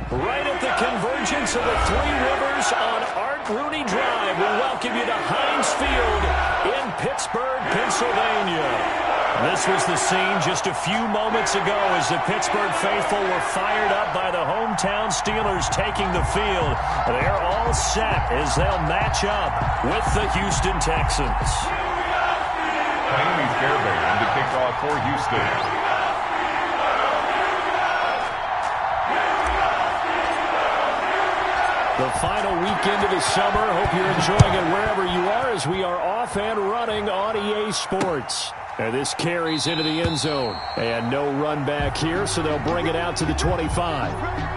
Right at the convergence of the Three Rivers on Art Rooney Drive, we welcome you to Heinz Field in Pittsburgh, Pennsylvania. This was the scene just a few moments ago as the Pittsburgh faithful were fired up by the hometown Steelers taking the field. They're all set as they'll match up with the Houston Texans. Amy Fairbairn to kick off for Houston. The final weekend of the summer. Hope you're enjoying it wherever you are as we are off and running on EA Sports. And this carries into the end zone. And no run back here, so they'll bring it out to the 25.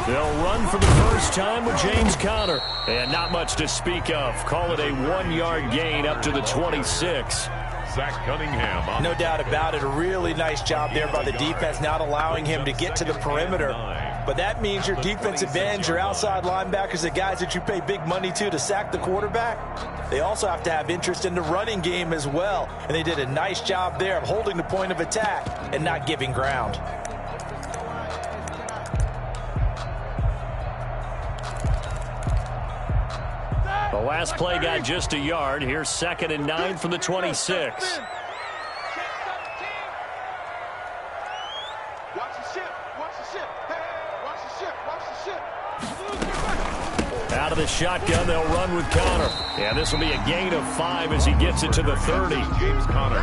They'll run for the first time with James Conner. And not much to speak of. Call it a 1-yard gain up to the 26. Zach Cunningham. No doubt about it. A really nice job there by the defense, not allowing him to get to the perimeter. But that means your defensive ends, your outside linebackers, the guys that you pay big money to sack the quarterback, they also have to have interest in the running game as well. And they did a nice job there of holding the point of attack and not giving ground. The last play got just a yard. Here's 2nd and 9 from the 26. Out of the shotgun, they'll run with Conner. Yeah, this will be a gain of 5 as he gets it to the 30. James Conner.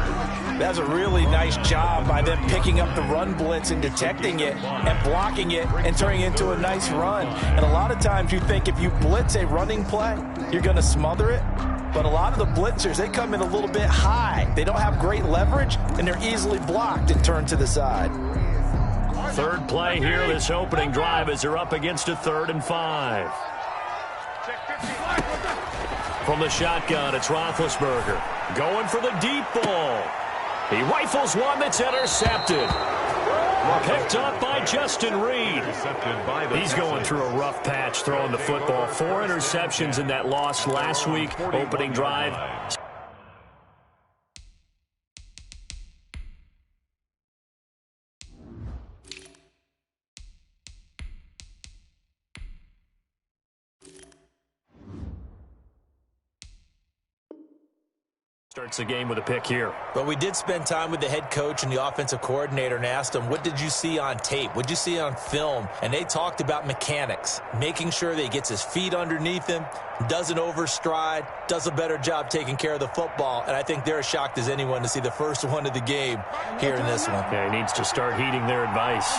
That's a really nice job by them picking up the run blitz and detecting it and blocking it and turning it into a nice run. And a lot of times you think if you blitz a running play, you're going to smother it. But a lot of the blitzers, they come in a little bit high. They don't have great leverage, and they're easily blocked and turned to the side. Third play here, this opening drive, as they're up against a 3rd and 5. From the shotgun, it's Roethlisberger going for the deep ball. He rifles one that's intercepted. Picked up by Justin Reed. He's going through a rough patch throwing the football. 4 interceptions in that loss last week. Opening drive. Starts the game with a pick here. But we did spend time with the head coach and the offensive coordinator and asked them, what did you see on tape? What did you see on film? And they talked about mechanics, making sure that he gets his feet underneath him, doesn't overstride, does a better job taking care of the football. And I think they're as shocked as anyone to see the first one of the game here in this one. Yeah, he needs to start heeding their advice.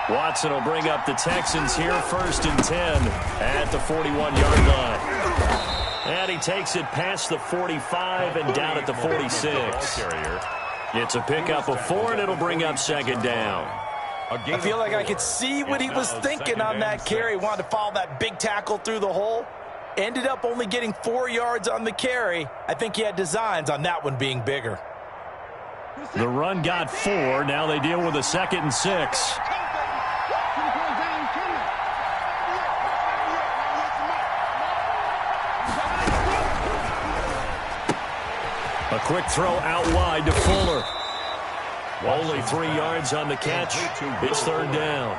Watson will bring up the Texans here 1st and 10 at the 41-yard line. And he takes it past the 45 and down at the 46. It's a pickup of 4, and it'll bring up 2nd down. I feel like I could see what he was thinking on that carry. Wanted to follow that big tackle through the hole. Ended up only getting 4 yards on the carry. I think he had designs on that one being bigger. The run got 4. Now they deal with a 2nd and 6. A quick throw out wide to Fuller. Only 3 yards on the catch. It's 3rd down.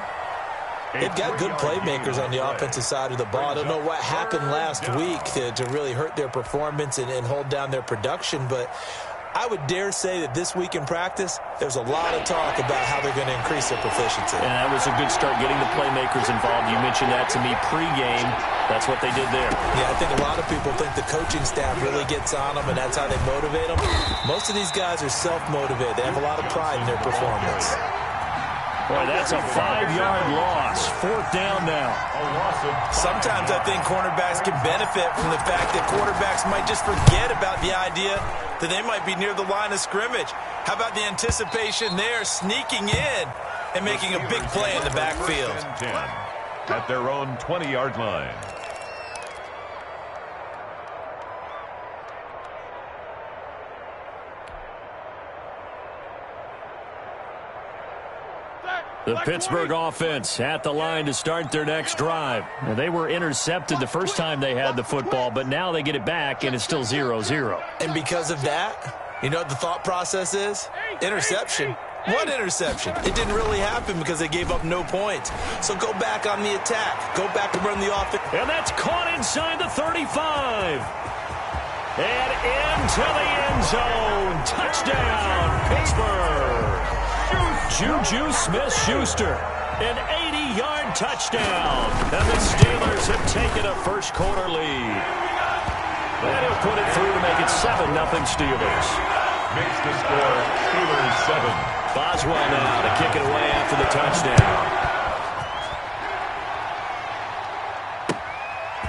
They've got good playmakers on the offensive side of the ball. I don't know what happened last week to really hurt their performance and hold down their production, but I would dare say that this week in practice, there's a lot of talk about how they're going to increase their proficiency. And that was a good start, getting the playmakers involved. You mentioned that to me pregame. That's what they did there. Yeah, I think a lot of people think the coaching staff really gets on them, and that's how they motivate them. Most of these guys are self-motivated. They have a lot of pride in their performance. Boy, that's a 5-yard loss. 4th down now. Sometimes I think cornerbacks can benefit from the fact that quarterbacks might just forget about the idea that they might be near the line of scrimmage. How about the anticipation there, sneaking in and making a big play in the backfield. 10 at their own 20-yard line. The Pittsburgh offense at the line to start their next drive. Now, they were intercepted the first time they had the football, but now they get it back, and it's still 0-0. And because of that, you know what the thought process is? Interception. What interception? It didn't really happen because they gave up no points. So go back on the attack. Go back and run the offense. And that's caught inside the 35. And into the end zone. Touchdown, Pittsburgh. Juju Smith-Schuster, an 80-yard touchdown. And the Steelers have taken a first-quarter lead. And he'll put it through to make it 7-0 Steelers. Makes the score Steelers 7. Boswell now to kick it away after the touchdown.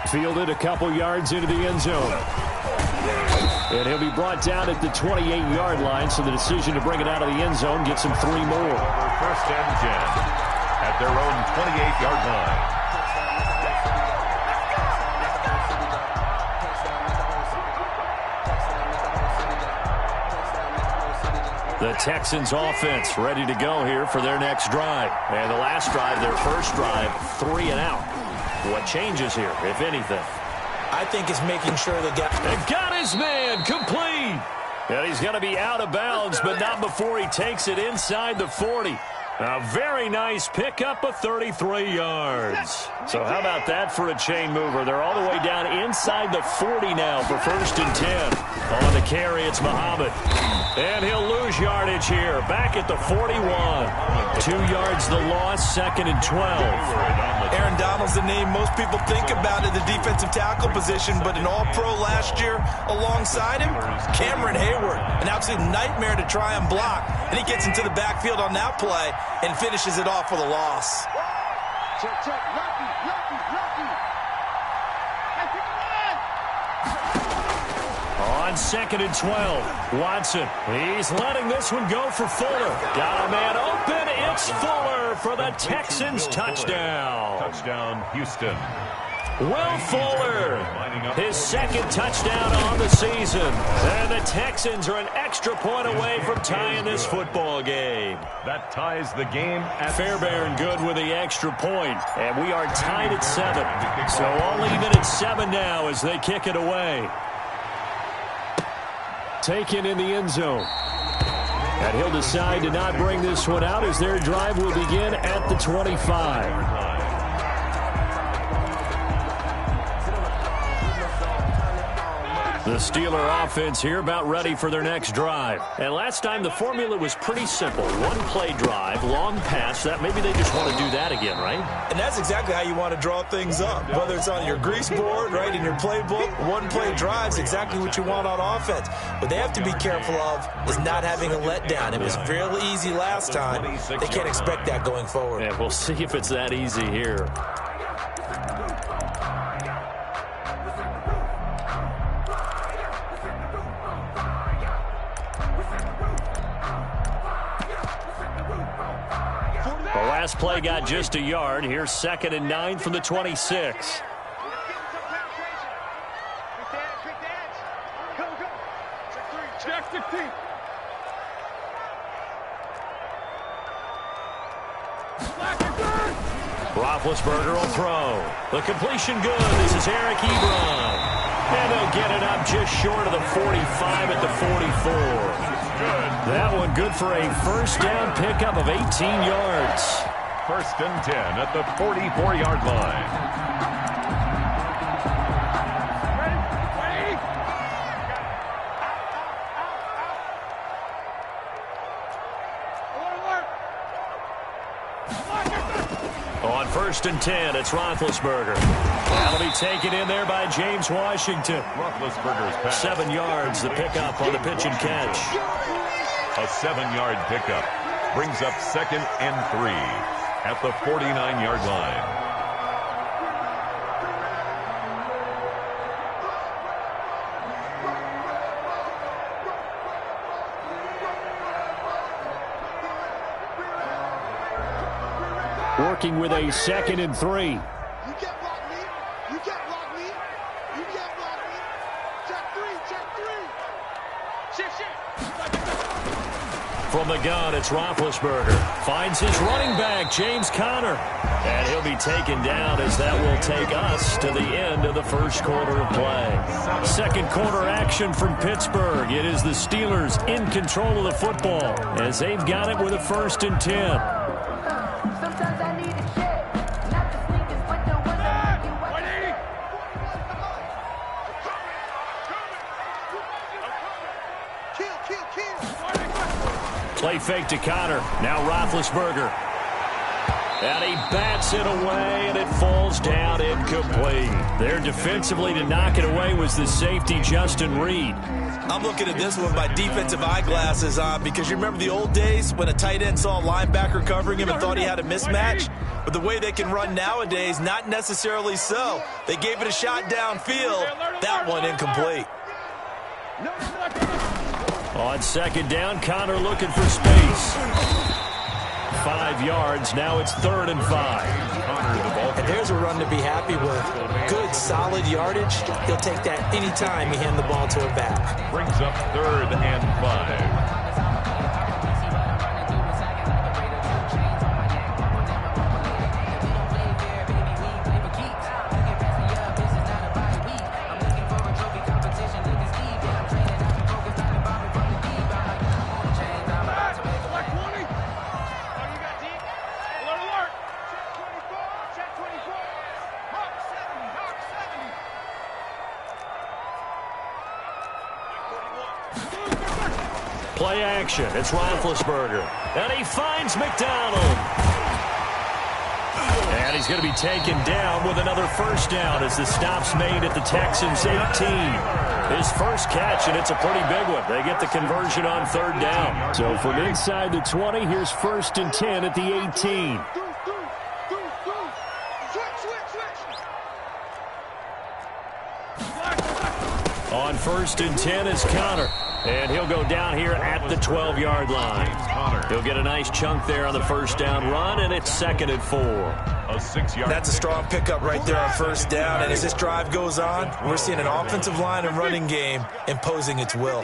Fielded a couple yards into the end zone. And he'll be brought down at the 28-yard line, so the decision to bring it out of the end zone gets him 3 more. First and 10 at their own 28-yard line. The Texans offense ready to go here for their next drive. And the last drive, their first drive, 3 and out. What changes here, if anything? I think it's making sure the guy... And got his man complete. And he's going to be out of bounds, but not before he takes it inside the 40. A very nice pickup of 33 yards. So how about that for a chain mover? They're all the way down inside the 40 now for first and 10. On the carry, it's Muhammad. And he'll lose yardage here. Back at the 41. 2 yards the loss, second and 12. Aaron Donald's the name most people think about at the defensive tackle position, but an all-pro last year alongside him, Cameron Hayward. An absolute nightmare to try and block. And he gets into the backfield on that play and finishes it off for the loss. On second and 12, Watson. He's letting this one go for Fuller. Got a man open. It's Fuller for the Texans touchdown. Touchdown, Houston. Will Fuller, his second touchdown on the season. And the Texans are an extra point away from tying this football game. That ties the game at Fairbairn good with the extra point. And we are tied at 7. So all even at 7 now as they kick it away. Taken in the end zone. And he'll decide to not bring this one out as their drive will begin at the 25. The Steeler offense here about ready for their next drive. And last time the formula was pretty simple. One play drive, long pass. That maybe they just want to do that again, right? And that's exactly how you want to draw things up. Whether it's on your grease board, right, in your playbook, one play drive is exactly what you want on offense. What they have to be careful of is not having a letdown. It was fairly easy last time. They can't expect that going forward. And we'll see if it's that easy here. Last play got just a yard. Here's second and 9 from the 26. Roethlisberger will throw. The completion good. This is Eric Ebron. And they'll get it up just short of the 45 at the 44. That one good for a first down pickup of 18 yards. First and 10 at the 44-yard line. On first and 10, it's Roethlisberger. That'll be taken in there by James Washington. Roethlisberger's pass. 7 yards, the pickup on the pitch and catch. A 7-yard pickup brings up second and 3 at the 49-yard line. working with a 2nd and 3. You can't block me. You can't block me. You can't block me. Check 3. Check 3. Shit. From the gun, it's Roethlisberger. Finds his running back, James Conner. And he'll be taken down as that will take us to the end of the first quarter of play. Second quarter action from Pittsburgh. It is the Steelers in control of the football as they've got it with a 1st and 10. Play fake to Conner. Now Roethlisberger. And he bats it away, and it falls down incomplete. There defensively to knock it away was the safety, Justin Reed. I'm looking at this one by defensive eyeglasses on because you remember the old days when a tight end saw a linebacker covering him and thought he had a mismatch? But the way they can run nowadays, not necessarily so. They gave it a shot downfield. That one incomplete. On 2nd down, Conner looking for space. 5 yards. Now it's 3rd and 5. And there's a run to be happy with. Good, solid yardage. He'll take that anytime you hand the ball to a back. Brings up 3rd and 5. Play action. It's Roethlisberger. And he finds McDonald. And he's going to be taken down with another 1st down as the stop's made at the Texans' 18. His first catch, and it's a pretty big one. They get the conversion on 3rd down. So from inside the 20, here's 1st and 10 at the 18. On 1st and 10 is Conner. And he'll go down here at the 12-yard line. He'll get a nice chunk there on the 1st down run, and it's 2nd and 4. A 6-yard. That's a strong pickup right there on 1st down. And as this drive goes on, we're seeing an offensive line and running game imposing its will.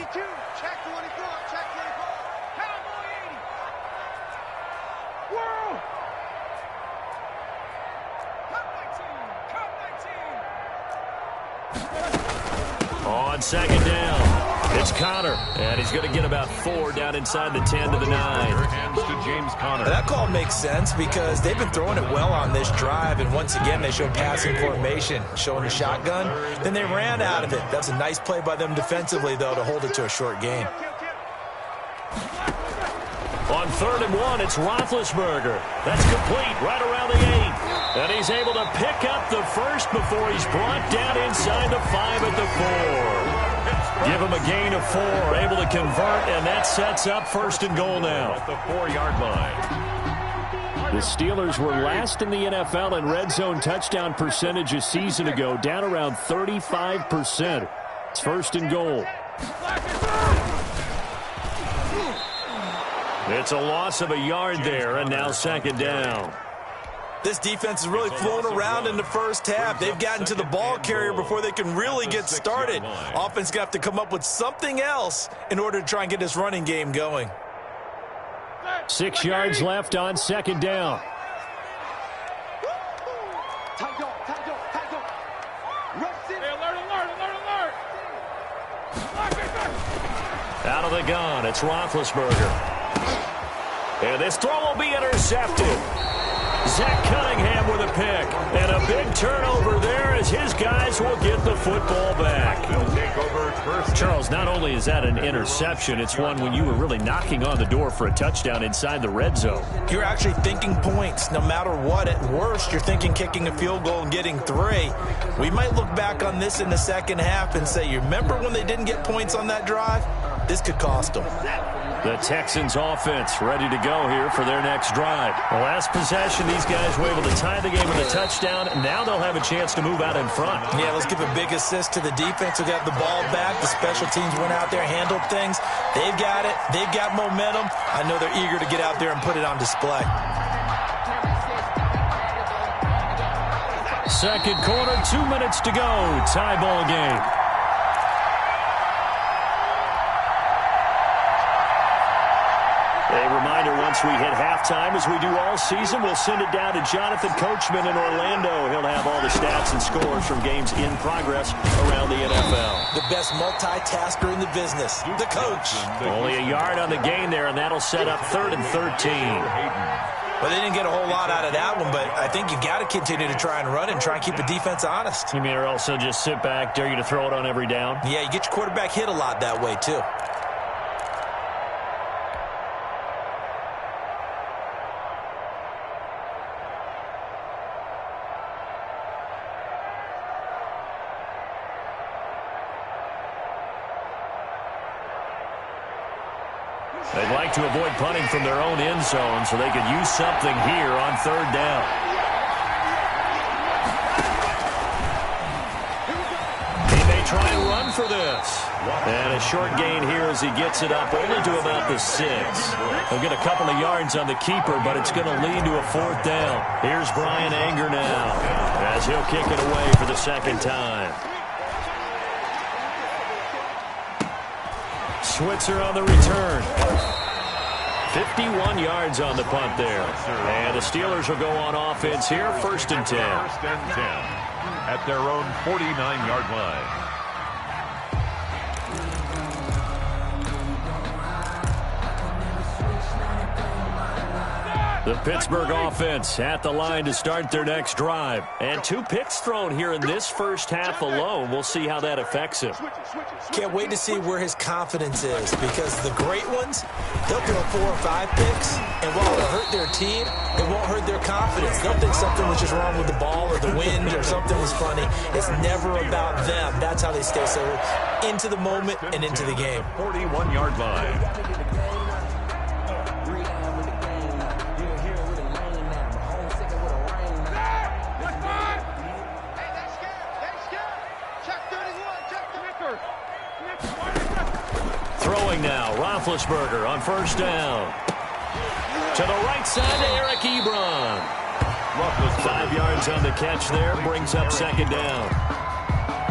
On 2nd down, it's Conner, and he's going to get about 4 down inside the 10 to the 9. Hands to James Conner. That call makes sense because they've been throwing it well on this drive, and once again they show passing formation, showing the shotgun. Then they ran out of it. That's a nice play by them defensively, though, to hold it to a short gain. On 3rd and 1, it's Roethlisberger. That's complete right around the 8. And he's able to pick up the first before he's brought down inside the 5 at the 4. Give him a gain of 4, able to convert, and that sets up 1st and goal now. At the 4-yard line. The Steelers were last in the NFL in red zone touchdown percentage a season ago, down around 35%. It's 1st and goal. It's a loss of a yard there, and now 2nd down. This defense has really flown around in the first half. They've gotten to the ball carrier before they can really get started. Offense going to have to come up with something else in order to try and get this running game going. 6 yards left on 2nd down. Out of the gun, it's Roethlisberger. And this throw will be intercepted. Zach Cunningham with a pick. And a big turnover there as his guys will get the football back. Charles, not only is that an interception, it's one when you were really knocking on the door for a touchdown inside the red zone. You're actually thinking points no matter what. At worst, you're thinking kicking a field goal and getting 3. We might look back on this in the second half and say, you remember when they didn't get points on that drive? This could cost them. The Texans offense ready to go here for their next drive. The last possession, these guys were able to tie the game with a touchdown. Now they'll have a chance to move out in front. Yeah, let's give a big assist to the defense who got the ball back. The special teams went out there, handled things. They've got it. They've got momentum. I know they're eager to get out there and put it on display. Second quarter, 2 minutes to go. Tie ball game. A reminder, once we hit halftime, as we do all season, we'll send it down to Jonathan Coachman in Orlando. He'll have all the stats and scores from games in progress around the NFL. The best multitasker in the business, the coach. Only a yard on the gain there, and that'll set up 3rd and 13. Well, they didn't get a whole lot out of that one, but I think you got to continue to try and run and try and keep the defense honest. You mean or also just sit back, dare you to throw it on every down? Yeah, you get your quarterback hit a lot that way, too. They'd like to avoid punting from their own end zone so they could use something here on 3rd down. He may try and run for this. And a short gain here as he gets it up only to about the 6. He'll get a couple of yards on the keeper, but it's going to lead to a 4th down. Here's Brian Anger now as he'll kick it away for the 2nd time. Switzer on the return. 51 yards on the punt there. And the Steelers will go on offense here, 1st and 10. 1st and 10 at their own 49-yard line. The Pittsburgh offense at the line to start their next drive. And 2 picks thrown here in this first half alone. We'll see how that affects him. Can't wait to see where his confidence is, because the great ones, they'll throw 4 or 5 picks, and while it'll hurt their team, it won't hurt their confidence. They'll think something was just wrong with the ball or the wind or something was funny. It's never about them. That's how they stay so into the moment and into the game. 41-yard line. Throwing now, Roethlisberger on 1st down. To the right side to Eric Ebron. 5 yards on the catch there, brings up 2nd down.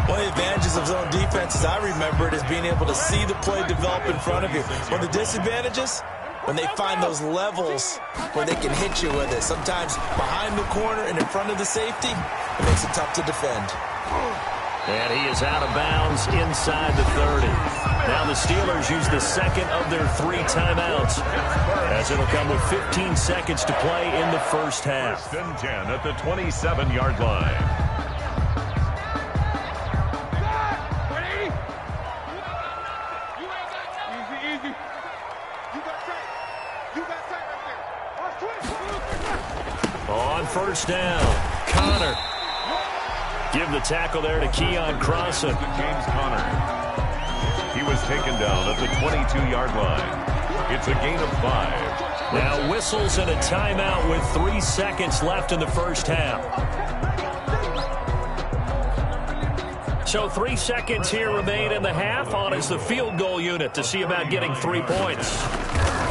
One of the advantages of zone defense, as I remember it, is being able to see the play develop in front of you. One of the disadvantages, when they find those levels where they can hit you with it. Sometimes behind the corner and in front of the safety, it makes it tough to defend. And he is out of bounds inside the 30. Now the Steelers use the 2nd of their 3 timeouts, as it'll come with 15 seconds to play in the first half. 1st and 10 at the 27-yard line. On 1st down, Connor. Give the tackle there to Keon Crossan. James Conner. He was taken down at the 22-yard line. It's a gain of 5. Now whistles and a timeout with 3 seconds left in the first half. So 3 seconds here remain in the half. On is the field goal unit to see about getting 3 points.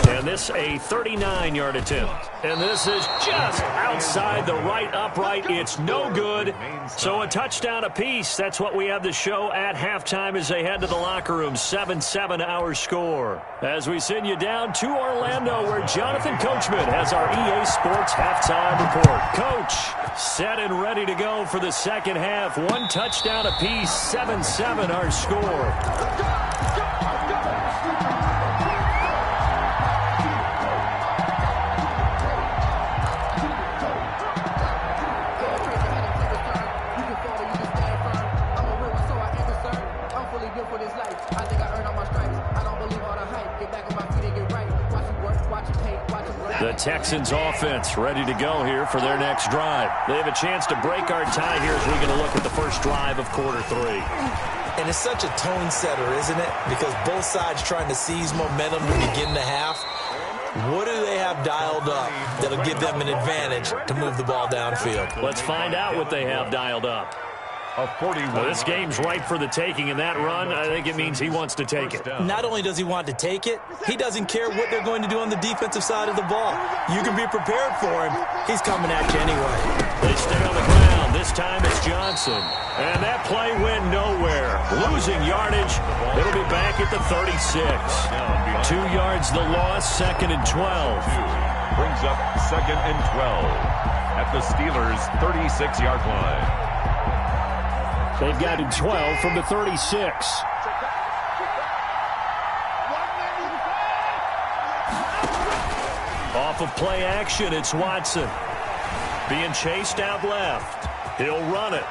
And this a 39-yard attempt. And this is just outside the right upright. It's no good. So a touchdown apiece. That's what we have to show at halftime as they head to the locker room. 7-7 our score. As we send you down to Orlando, where Jonathan Coachman has our EA Sports halftime report. Coach, set and ready to go for the second half. 1 touchdown apiece. 7-7 our score. The Texans offense ready to go here for their next drive. They have a chance to break our tie here as we're going to look at the first drive of quarter 3. And it's such a tone setter, isn't it? Because both sides trying to seize momentum to begin the half. What do they have dialed up that'll give them an advantage to move the ball downfield? Let's find out what they have dialed up. A 41. Well, this game's ripe for the taking, and that run, I think it means he wants to take it. Not only does he want to take it, he doesn't care what they're going to do on the defensive side of the ball. You can be prepared for him. He's coming at you anyway. They stay on the ground. This time it's Johnson. And that play went nowhere. Losing yardage. It'll be back at the 36. 2 yards the loss, 2nd and 12. Brings up 2nd and 12 at the Steelers' 36-yard line. They've got him 12 from the 36. Off of play action, it's Watson. Being chased out left. He'll run it.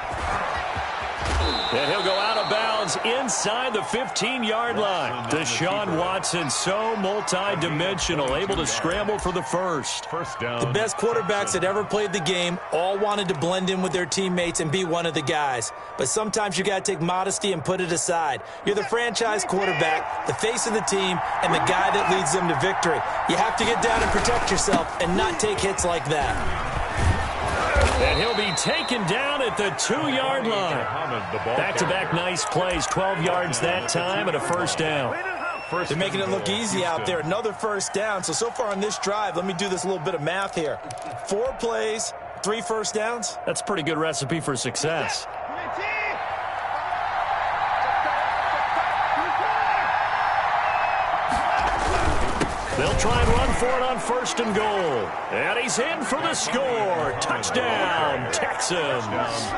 And he'll go out of bounds inside the 15-yard line. Deshaun Watson, so multi-dimensional, able to scramble for the first. First down. The best quarterbacks that ever played the game all wanted to blend in with their teammates and be one of the guys. But sometimes you got to take modesty and put it aside. You're the franchise quarterback, the face of the team, and the guy that leads them to victory. You have to get down and protect yourself and not take hits like that. And he'll be taken down at the 2-yard line. Back-to-back nice plays, 12 yards that time and a first down. They're making it look easy out there. Another first down. So far on this drive, let me do this little bit of math here. 4 plays, 3 first downs. That's a pretty good recipe for success. They'll try and run for it on 1st and goal. And he's in for the score. Touchdown, Texans.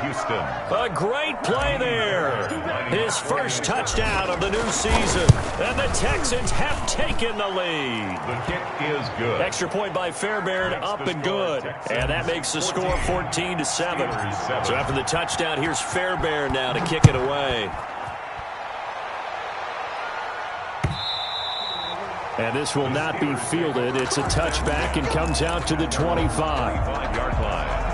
Houston. A great play there. His first touchdown of the new season. And the Texans have taken the lead. The kick is good. Extra point by Fairbairn, up and good. And that makes the score 14-7. So after the touchdown, here's Fairbairn now to kick it away. And this will not be fielded. It's a touchback and comes out to the 25. 25-yard line.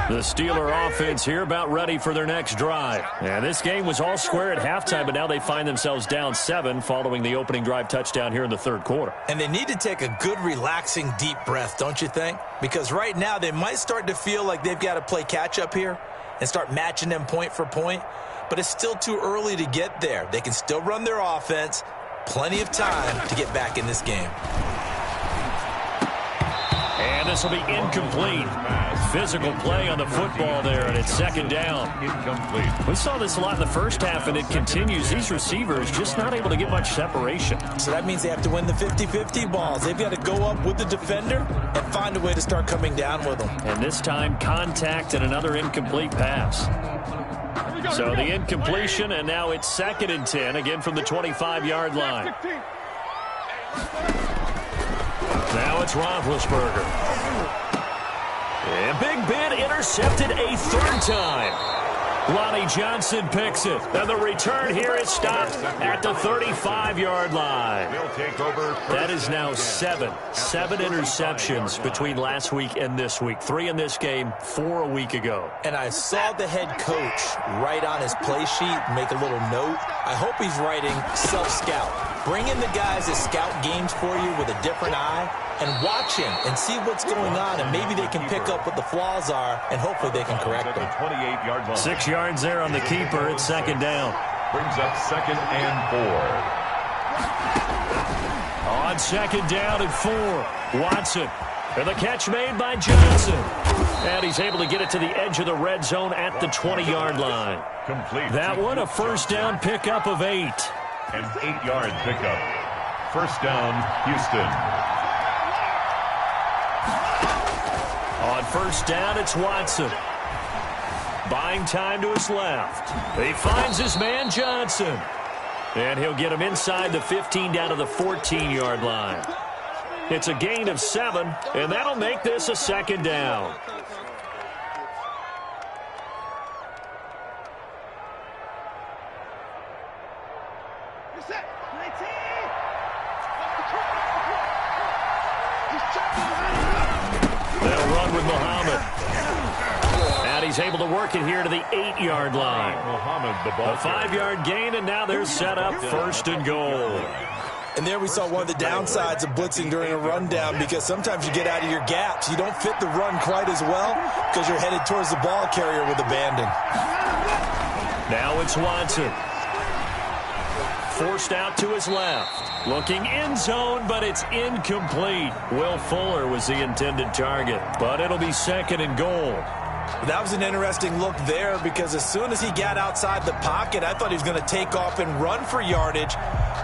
The Steeler offense here about ready for their next drive. And this game was all square at halftime, but now they find themselves down 7 following the opening drive touchdown here in the 3rd quarter. And they need to take a good, relaxing, deep breath, don't you think? Because right now they might start to feel like they've got to play catch-up here and start matching them point for point. But it's still too early to get there. They can still run their offense. Plenty of time to get back in this game. And this will be incomplete. Physical play on the football there, and it's 2nd down. Incomplete. We saw this a lot in the first half, and it continues. These receivers just not able to get much separation. So that means they have to win the 50-50 balls. They've got to go up with the defender and find a way to start coming down with them. And this time, contact and another incomplete pass. So the incompletion, and now it's 2nd and 10, again from the 25-yard line. Now it's Roethlisberger. And Big Ben intercepted a 3rd time. Lonnie Johnson picks it. And the return here is stopped at the 35-yard line. That is now 7 interceptions between last week and this week. 3 in this game, 4 a week ago. And I saw the head coach write on his play sheet, make a little note. I hope he's writing self-scout. Bring in the guys that scout games for you with a different eye and watch him and see what's going on, and maybe they can pick up what the flaws are, and hopefully they can correct them. 28-yard line. 6 yards there on the keeper. It's 2nd down. Brings up 2nd and 4. On 2nd down and 4. Watson. And the catch made by Johnson. And he's able to get it to the edge of the red zone at the 20-yard line. Complete. That one, a first down pickup of 8. An 8-yard pickup. First down, Houston. On first down, it's Watson. Buying time to his left. He finds his man, Johnson. And he'll get him inside the 15 down to the 14-yard line. It's a gain of 7, and that'll make this a 2nd down. with Muhammad. And he's able to work it here to the 8-yard line. A 5-yard gain, and now they're set up 1st and goal. And there we saw one of the downsides of blitzing during a rundown, because sometimes you get out of your gaps. You don't fit the run quite as well because you're headed towards the ball carrier with abandon. Now it's Watson. Forced out to his left. Looking end zone, but it's incomplete. Will Fuller was the intended target, but it'll be 2nd and goal. That was an interesting look there, because as soon as he got outside the pocket, I thought he was going to take off and run for yardage.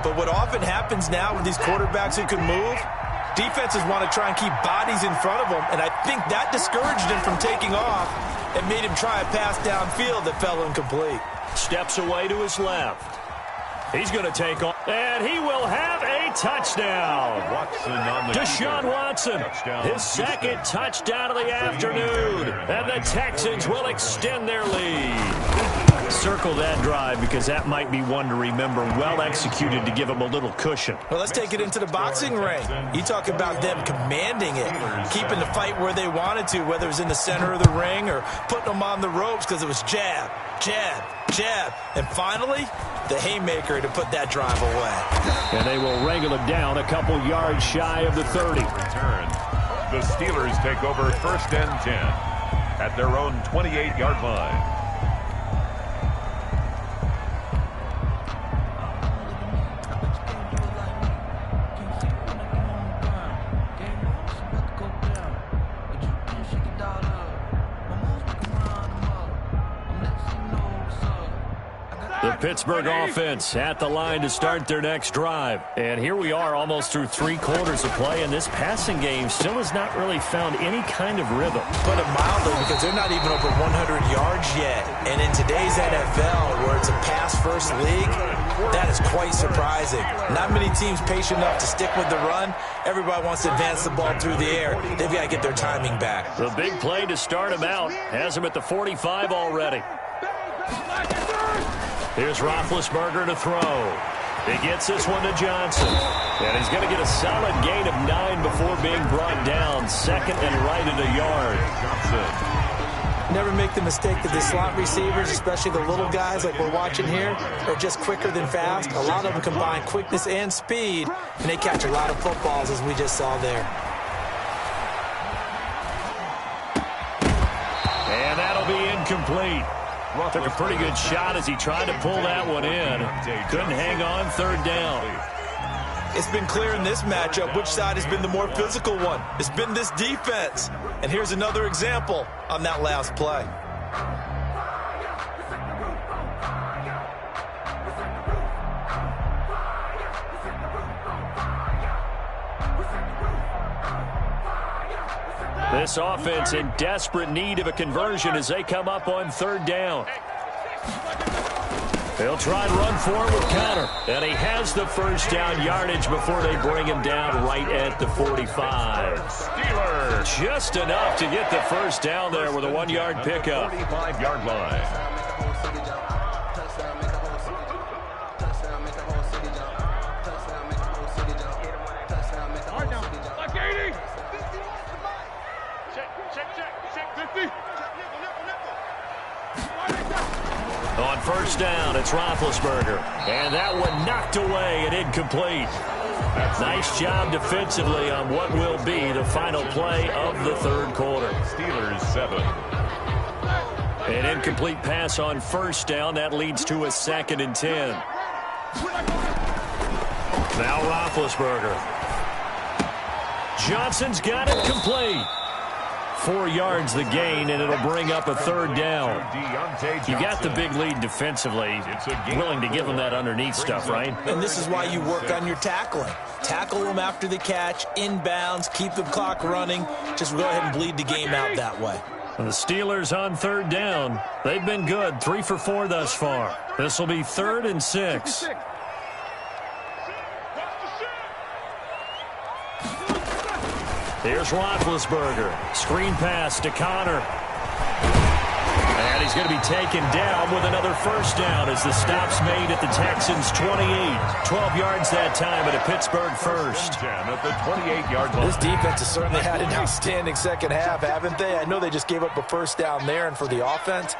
But what often happens now with these quarterbacks who can move, defenses want to try and keep bodies in front of them, and I think that discouraged him from taking off and made him try a pass downfield that fell incomplete. Steps away to his left. He's going to take off, and he will have a touchdown. Deshaun Watson, his 2nd touchdown of the afternoon, and the Texans will extend their lead. Circle that drive, because that might be one to remember. Well executed to give them a little cushion. Well, let's take it into the boxing ring. You talk about them commanding it, keeping the fight where they wanted to, whether it was in the center of the ring or putting them on the ropes, because it was jab, jab, jab, and finally, the haymaker to put that drive away. And they will wrangle it down a couple yards shy of the 30. The Steelers take over 1st and 10 at their own 28-yard line. The Pittsburgh offense at the line to start their next drive. And here we are almost through 3 quarters of play, and this passing game still has not really found any kind of rhythm. Put it mildly, because they're not even over 100 yards yet. And in today's NFL, where it's a pass-first league, that is quite surprising. Not many teams patient enough to stick with the run. Everybody wants to advance the ball through the air. They've got to get their timing back. The big play to start him out has him at the 45 already. Here's Roethlisberger to throw. He gets this one to Johnson. And he's going to get a solid gain of 9 before being brought down. 2nd and right at a yard. Johnson. Never make the mistake that the slot receivers, especially the little guys like we're watching here, are just quicker than fast. A lot of them combine quickness and speed, and they catch a lot of footballs, as we just saw there. And that'll be incomplete. Took a pretty good shot as he tried to pull that one in. Couldn't hang on 3rd down. It's been clear in this matchup which side has been the more physical one. It's been this defense. And here's another example on that last play. This offense in desperate need of a conversion as they come up on 3rd down. They'll try and run for it with Conner. And he has the 1st down yardage before they bring him down right at the 45. Steelers. Just enough to get the 1st down there with a 1-yard pickup. 45-yard line. On 1st down, it's Roethlisberger. And that one knocked away and incomplete. Nice job defensively on what will be the final play of the 3rd quarter. Steelers 7. An incomplete pass on 1st down. That leads to a 2nd and 10. Now Roethlisberger. Johnson's got it complete. 4 yards the gain, and it'll bring up a 3rd down. You got the big lead defensively. Willing to give them that underneath stuff, right? And this is why you work on your tackling. Tackle them after the catch, inbounds, keep the clock running. Just go ahead and bleed the game out that way. The Steelers on 3rd down. They've been good, 3 for 4 thus far. This will be 3rd and 6. Here's Roethlisberger. Screen pass to Conner. And he's going to be taken down with another first down as the stop's made at the Texans' 28. 12 yards that time at a Pittsburgh first. At the 28-yard line. This defense has certainly had an outstanding second half, haven't they? I know they just gave up a first down there, and for the offense,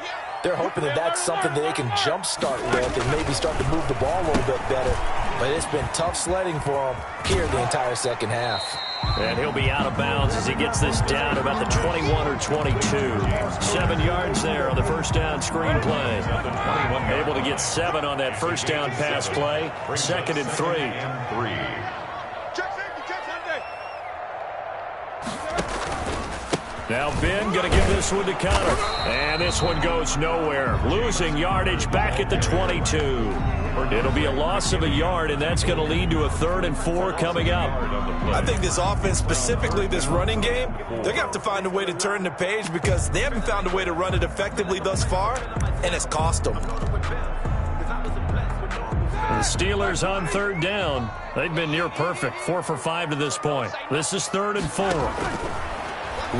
they're hoping that that's something that they can jumpstart with and maybe start to move the ball a little bit better. But it's been tough sledding for them here the entire second half. And he'll be out of bounds as he gets this down about the 21 or 22. 7 yards there on the first down screen play. Able to get 7 on that first down pass play. 2nd and 3. Now Ben going to give this one to Connor. And this one goes nowhere. Losing yardage back at the 22. It'll be a loss of a yard, and that's going to lead to a 3rd and 4 coming up. I think this offense, specifically this running game, they're going to have to find a way to turn the page because they haven't found a way to run it effectively thus far, and it's cost them. The Steelers on 3rd down. They've been near perfect, 4 for 5 to this point. This is 3rd and 4.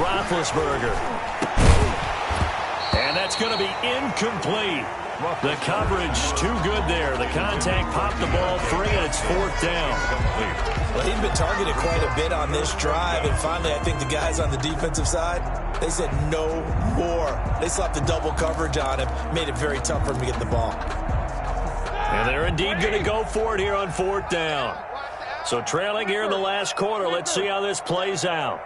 Roethlisberger. And that's going to be incomplete. The coverage too good there. The contact popped the ball free, and it's 4th down. Well, he's been targeted quite a bit on this drive, and finally I think the guys on the defensive side, they said no more. They slapped the double coverage on him, made it very tough for him to get the ball. And they're indeed going to go for it here on 4th down. So trailing here in the last quarter, let's see how this plays out.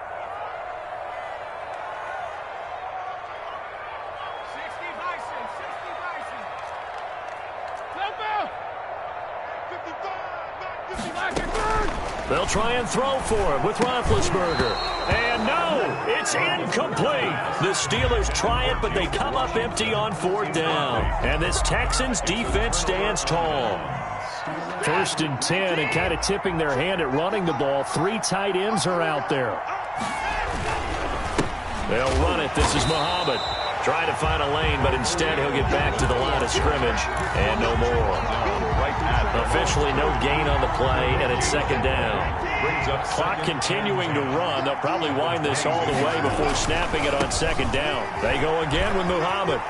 They'll try and throw for him with Roethlisberger. And no, it's incomplete. The Steelers try it, but they come up empty on 4th down. And this Texans defense stands tall. 1st and 10, and kind of tipping their hand at running the ball. 3 tight ends are out there. They'll run it. This is Muhammad. Trying to find a lane, but instead he'll get back to the line of scrimmage. And no more. Officially no gain on the play, and it's 2nd down. Clock continuing to run. They'll probably wind this all the way before snapping it on 2nd down. They go again with Muhammad.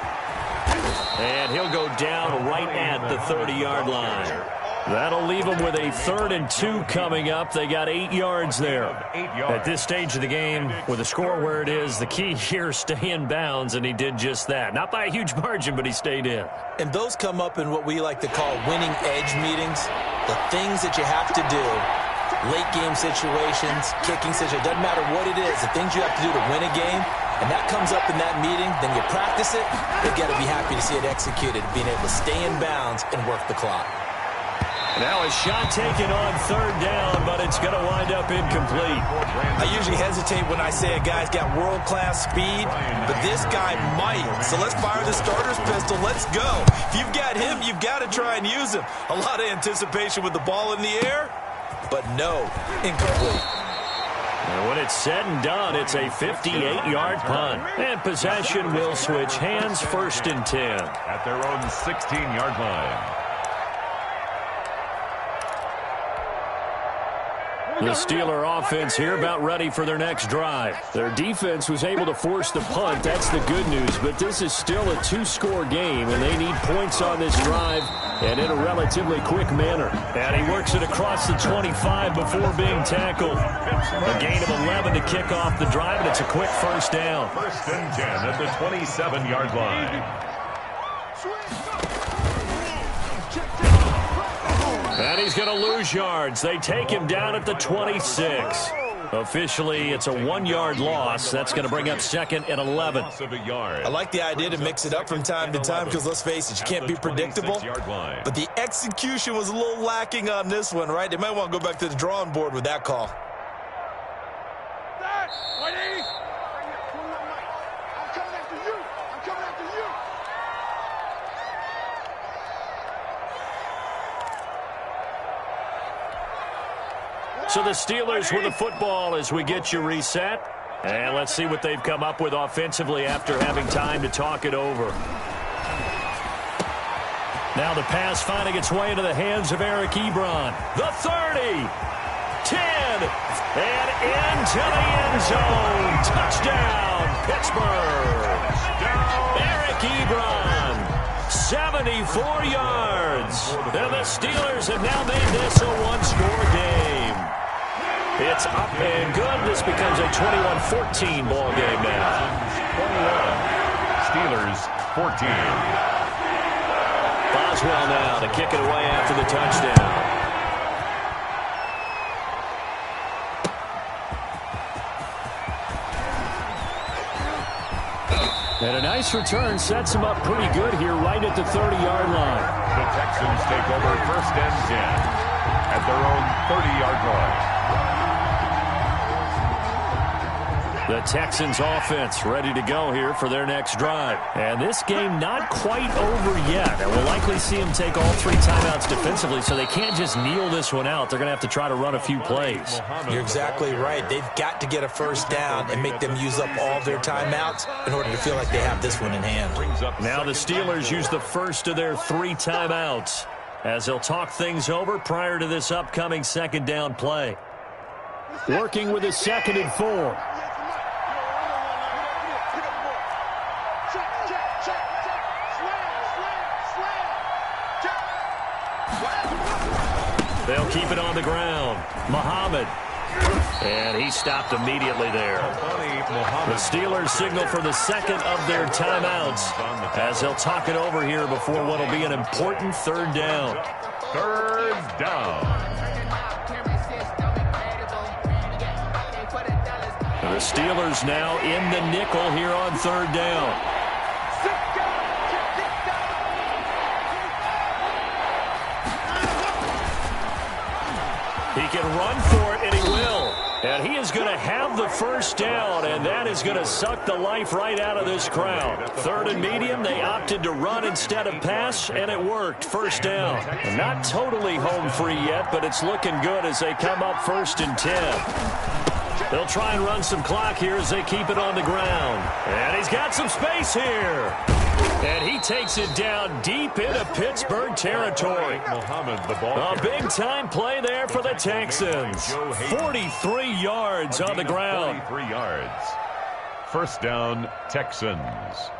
And he'll go down right at the 30-yard line. That'll leave them with a 3rd and 2 coming up. They got 8 yards there. At this stage of the game, with the score where it is, the key here, stay in bounds, and he did just that. Not by a huge margin, but he stayed in. And those come up in what we like to call winning edge meetings. The things that you have to do, late game situations, kicking situations, doesn't matter what it is, the things you have to do to win a game, and that comes up in that meeting, then you practice it, you've got to be happy to see it executed, being able to stay in bounds and work the clock. Now a shot taken on 3rd down, but it's going to wind up incomplete. I usually hesitate when I say a guy's got world-class speed, but this guy might. So let's fire the starter's pistol. Let's go. If you've got him, you've got to try and use him. A lot of anticipation with the ball in the air, but no, incomplete. And when it's said and done, it's a 58-yard punt. And possession will switch hands, 1st and 10. At their own 16-yard line. The Steeler offense here about ready for their next drive. Their defense was able to force the punt. That's the good news. But this is still a 2-score game, and they need points on this drive and in a relatively quick manner. And he works it across the 25 before being tackled. A gain of 11 to kick off the drive, and it's a quick 1st down. 1st and 10 at the 27-yard line. And he's going to lose yards. They take him down at the 26. Officially, it's a 1-yard loss. That's going to bring up 2nd and 11. I like the idea to mix it up from time to time because, let's face it, you can't be predictable. But the execution was a little lacking on this one, right? They might want to go back to the drawing board with that call. So the Steelers with the football as we get you reset. And let's see what they've come up with offensively after having time to talk it over. Now the pass finding its way into the hands of Eric Ebron. The 30, 10, good. And into the end zone. Touchdown, Pittsburgh. Eric Ebron, 74 yards. And the Steelers have now made this a one-score game. It's up and good. This becomes a 21-14 ball game now. 21. Steelers 14. Boswell now to kick it away after the touchdown. And a nice return sets him up pretty good here right at the 30-yard line. The Texans take over 1st and 10 at their own 30-yard line. The Texans offense ready to go here for their next drive. And this game not quite over yet. And we'll likely see them take all 3 timeouts defensively, so they can't just kneel this one out. They're going to have to try to run a few plays. You're exactly right. They've got to get a first down and make them use up all their timeouts in order to feel like they have this one in hand. Now the Steelers use the first of their 3 timeouts as they'll talk things over prior to this upcoming 2nd down play. Working with a 2nd and 4. They'll keep it on the ground. Muhammad. And he stopped immediately there. The Steelers signal for the 2nd of their timeouts as they'll talk it over here before what will be an important 3rd down. 3rd down. The Steelers now in the nickel here on 3rd down. He can run for it, and he will. And he is going to have the first down, and that is going to suck the life right out of this crowd. 3rd and medium, they opted to run instead of pass, and it worked. First down. Not totally home free yet, but it's looking good as they come up 1st and 10. They'll try and run some clock here as they keep it on the ground. And he's got some space here. And he takes it down deep into Pittsburgh territory. A big-time play there for the Texans. 43 yards on the ground. 43 yards. First down, Texans.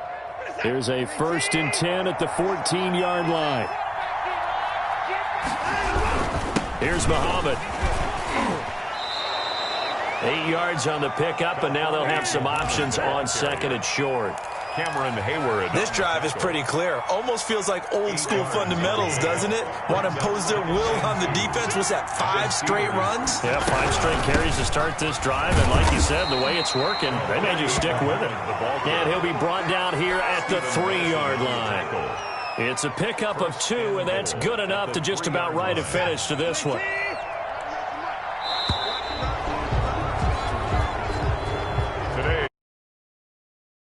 Here's a 1st and 10 at the 14-yard line. Here's Muhammad. 8 yards on the pickup, and now they'll have some options on 2nd and short. Cameron Hayward. This drive is pretty clear. Almost feels like old-school fundamentals, doesn't it? Want to impose their will on the defense. Was that 5 straight runs? Yeah, 5 straight carries to start this drive. And like you said, the way it's working, they may just stick with it. And he'll be brought down here at the 3-yard line. It's a pickup of 2, and that's good enough to just about write a finish to this one.